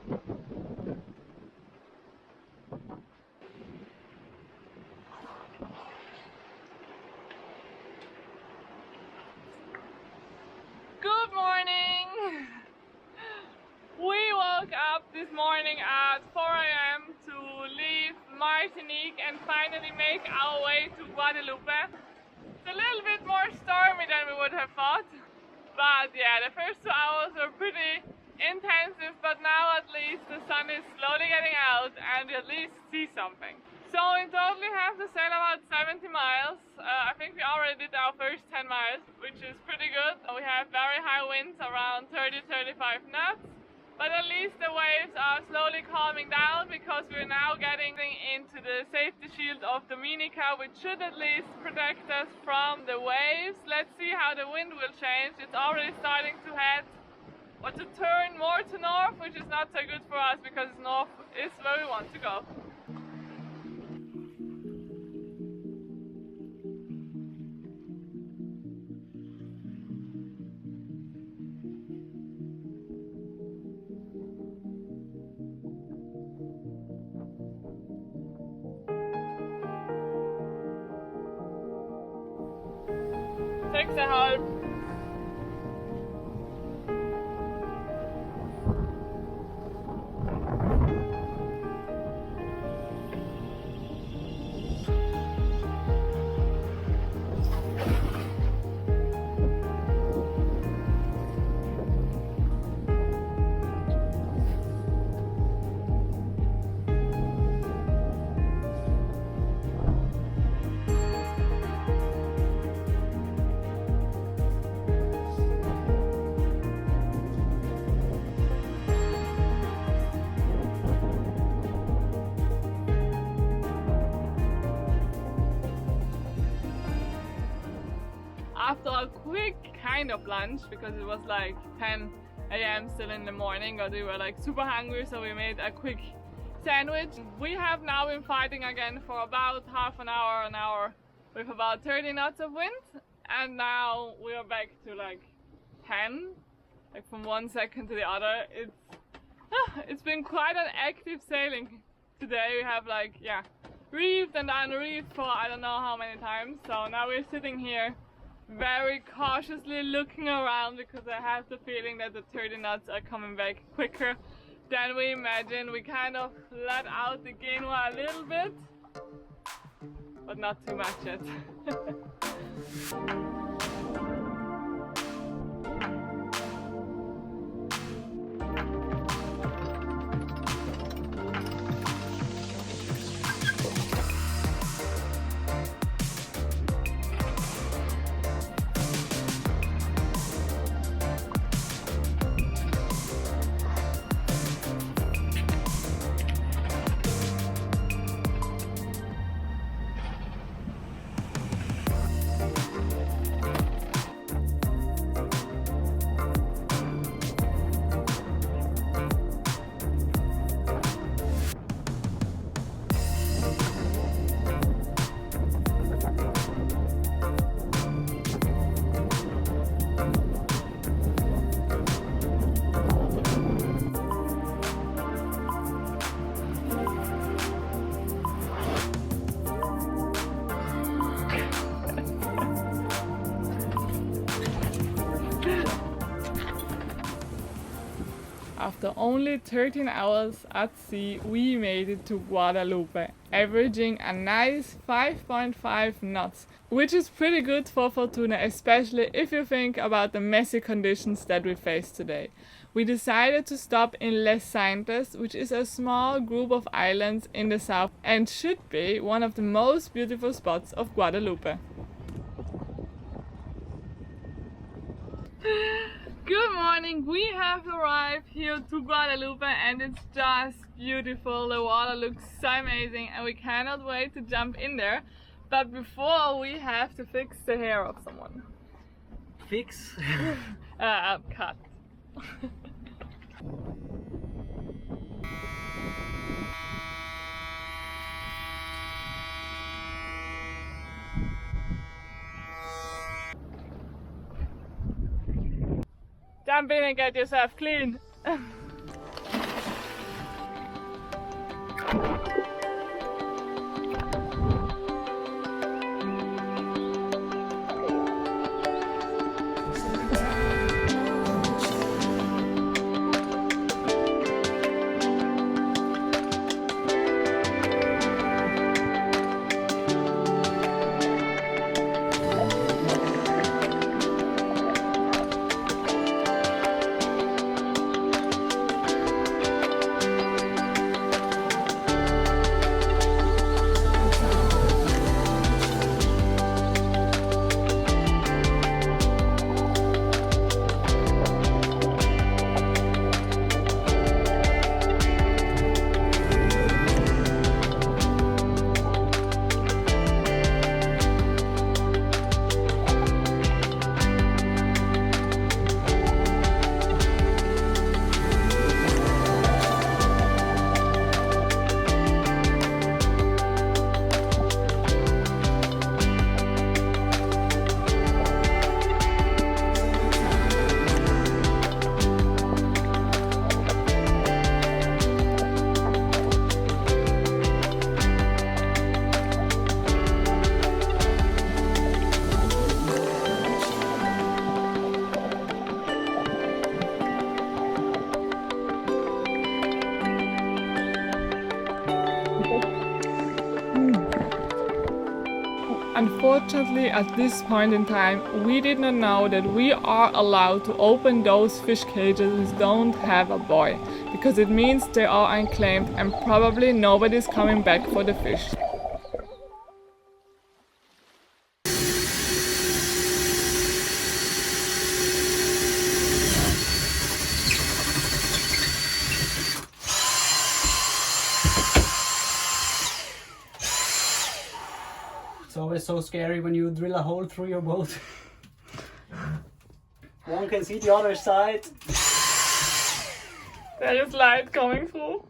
Good morning! We woke up this morning at 4 a.m. to leave Martinique and finally make our way to Guadeloupe. It's a little bit more stormy than we would have thought, but yeah, the first 2 hours were pretty intensive, but now at least the sun is slowly getting out and we at least see something. So in total we have to sail about 70 miles. I think we already did our first 10 miles, which is pretty good. We have very high winds, around 30-35 knots, but at least the waves are slowly calming down because we're now getting into the safety shield of Dominica, which should at least protect us from the waves. Let's see how the wind will change. It's already starting to head or to turn more to north, which is not so good for us because north is where we want to go. Takes a half. After a quick kind of lunch, because it was like 10 a.m. still in the morning, but we were like super hungry, so we made a quick sandwich. We have now been fighting again for about half an hour with about 30 knots of wind, and now we are back to like 10, like from 1 second to the other. It's been quite an active sailing today. We have like, yeah, reefed and unreefed for I don't know how many times. So now we're sitting here very cautiously looking around because I have the feeling that the 30 knots are coming back quicker than we imagined. We kind of let out the Genoa a little bit, but not too much yet. After only 13 hours at sea, we made it to Guadeloupe, averaging a nice 5.5 knots, which is pretty good for Fortuna, especially if you think about the messy conditions that we faced today. We decided to stop in Les Saintes, which is a small group of islands in the south and should be one of the most beautiful spots of Guadeloupe. Good morning, we have arrived here to Guadeloupe and it's just beautiful. The water looks so amazing and we cannot wait to jump in there. But before we have to fix the hair of someone. Fix? Cut. Jump in and get yourself clean. Unfortunately, at this point in time, we did not know that we are allowed to open those fish cages that don't have a buoy, because it means they are unclaimed and probably nobody's coming back for the fish. It's always so scary when you drill a hole through your boat. One can see the other side. There is light coming through.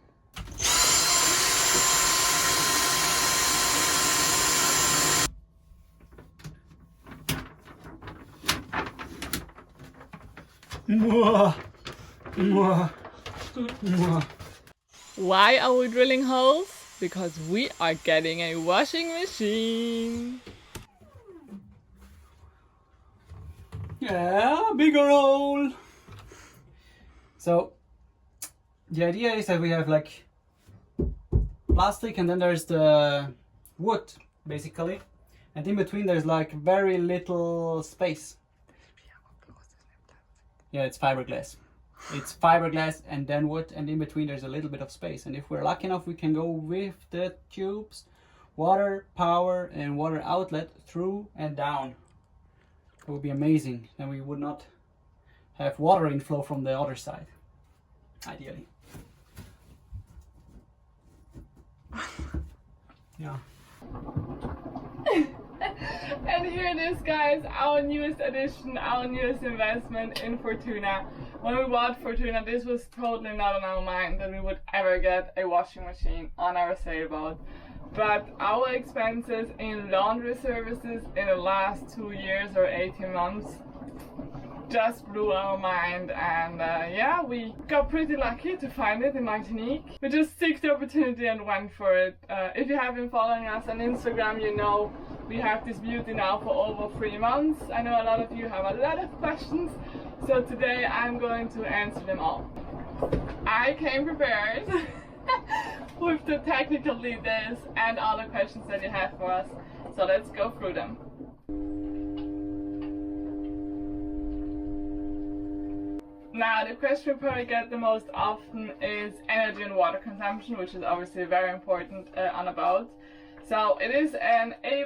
Mwah. Mwah. Mwah. Why are we drilling holes? Because we are getting a washing machine. Yeah, bigger hole. So the idea is that we have like plastic and then there's the wood basically, and in between there's like very little space. Yeah, it's fiberglass. It's fiberglass and then wood, and in between there's a little bit of space. And if we're lucky enough, we can go with the tubes, water, power and water outlet through and down. It would be amazing. Then we would not have water inflow from the other side, ideally. Yeah. And here it is, guys, our newest addition, our newest investment in Fortuna. When we bought Fortuna, this was totally not on our mind that we would ever get a washing machine on our sailboat. But our expenses in laundry services in the last 2 years or 18 months just blew our mind, and yeah, we got pretty lucky to find it in Martinique. We just took the opportunity and went for it. If you have been following us on Instagram, you know we have this beauty now for over 3 months. I know a lot of you have a lot of questions, so today I'm going to answer them all. I came prepared with the technical details and all the questions that you have for us, so let's go through them. Now, the question we probably get the most often is energy and water consumption, which is obviously very important on a boat. So it is an A++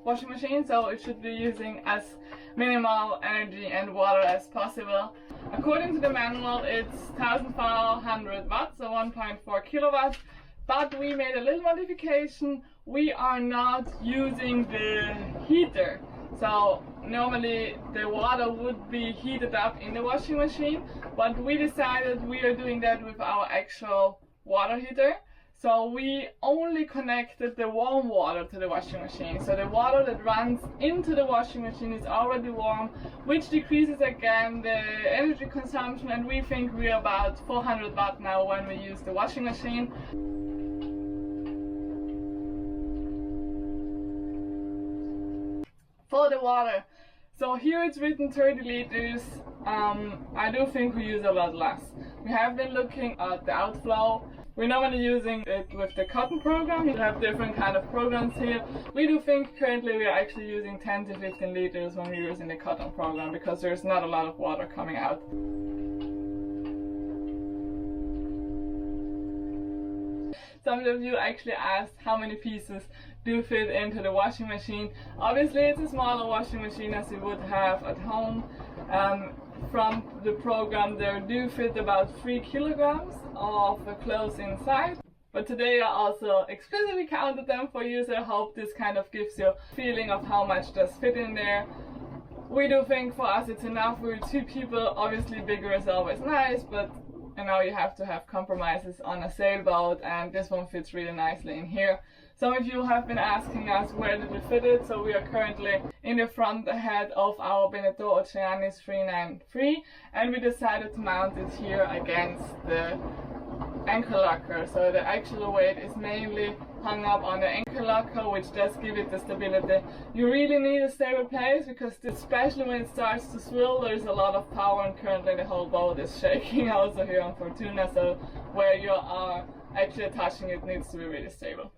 washing machine, so it should be using as minimal energy and water as possible. According to the manual, it's 1400 watts, so 1.4 kilowatts, but we made a little modification. We are not using the heater. So normally the water would be heated up in the washing machine, but we decided we are doing that with our actual water heater. So we only connected the warm water to the washing machine. So the water that runs into the washing machine is already warm, which decreases again the energy consumption, and we think we're about 400 watt now when we use the washing machine. For the water, so here it's written 30 liters. I do think we use a lot less. We have been looking at the outflow. We're normally using it with the cotton program. You have different kind of programs here. We do think currently we are actually using 10 to 15 liters when we're using the cotton program, because there's not a lot of water coming out. Some of you actually asked how many pieces do fit into the washing machine. Obviously it's a smaller washing machine as you would have at home. From the program there do fit about 3 kilograms of clothes inside. But today I also explicitly counted them for you, so I hope this kind of gives you a feeling of how much does fit in there. We do think for us it's enough. We're 2 people, obviously bigger is always nice, but you know you have to have compromises on a sailboat, and this one fits really nicely in here. Some of you have been asking us where did we fit it, so we are currently in the front ahead of our Beneteau Oceanis 393, and we decided to mount it here against the anchor locker. So the actual weight is mainly hung up on the anchor locker, which does give it the stability. You really need a stable place, because especially when it starts to swirl, there's a lot of power, and currently the whole boat is shaking also here on Fortuna, so where you are actually touching it needs to be really stable.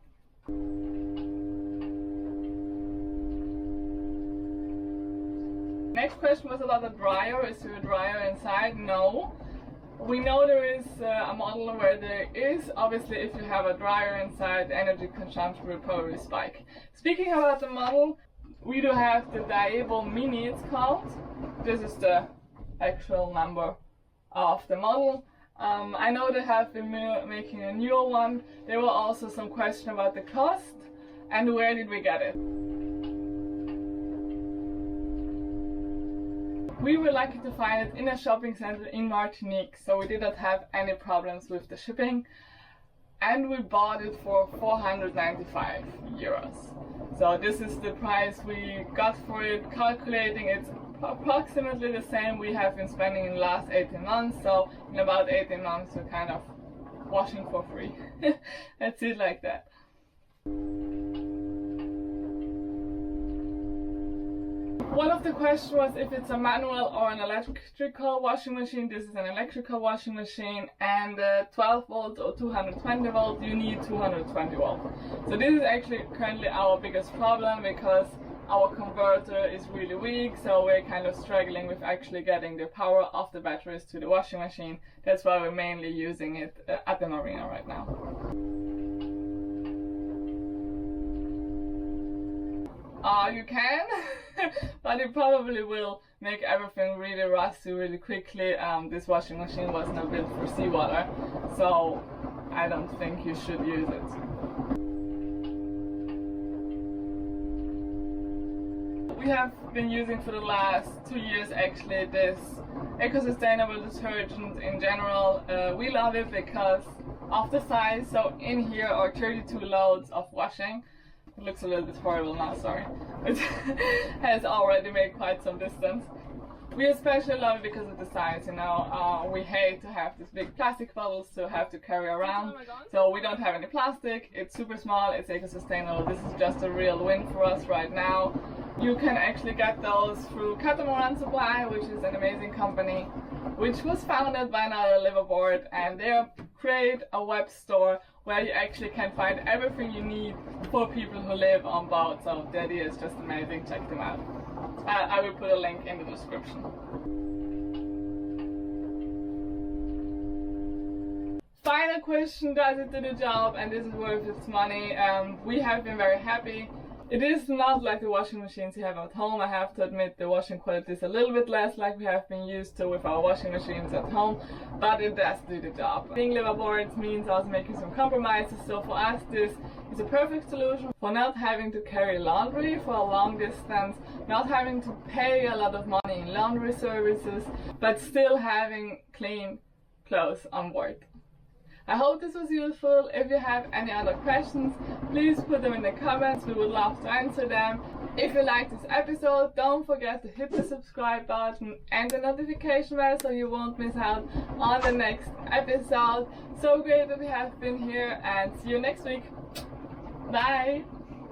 Next question was about the dryer. Is there a dryer inside? No. We know there is a model where there is. Obviously, if you have a dryer inside, the energy consumption will probably spike. Speaking about the model, we do have the Daewoo Mini, it's called. This is the actual number of the model. I know they have been making a newer one. There were also some questions about the cost and where did we get it. We were lucky to find it in a shopping center in Martinique, so we did not have any problems with the shipping, and we bought it for 495 euros. So this is the price we got for it. Calculating, it's approximately the same we have been spending in the last 18 months, so in about 18 months we're kind of washing for free. Let's see it like that. One of the questions was if it's a manual or an electrical washing machine. This is an electrical washing machine, and 12 volt or 220 volt, you need 220 volt. So this is actually currently our biggest problem because our converter is really weak, so we're kind of struggling with actually getting the power of the batteries to the washing machine. That's why we're mainly using it at the marina right now. You can, but it probably will make everything really rusty really quickly. This washing machine was not built for seawater, so I don't think you should use it. We have been using for the last 2 years actually this eco-sustainable detergent in general. We love it because of the size. So in here are 32 loads of washing. It looks a little bit horrible now, sorry. It has already made quite some distance. We especially love it because of the size, you know. We hate to have these big plastic bottles to have to carry around. So we don't have any plastic, it's super small, it's eco-sustainable. This is just a real win for us right now. You can actually get those through Catamaran Supply, which is an amazing company, which was founded by another liveaboard, and they create a web store where you actually can find everything you need for people who live on board. So the idea is just amazing, check them out. I will put a link in the description. Final question, does it do the job and is it worth its money? We have been very happy. It is not like the washing machines you have at home. I have to admit the washing quality is a little bit less like we have been used to with our washing machines at home, but it does do the job. Being liveaboard means also making some compromises, so for us this is a perfect solution for not having to carry laundry for a long distance, not having to pay a lot of money in laundry services, but still having clean clothes on board. I hope this was useful. If you have any other questions, please put them in the comments. We would love to answer them. If you like this episode, don't forget to hit the subscribe button and the notification bell so you won't miss out on the next episode. So great that you have been here, and see you next week. Bye!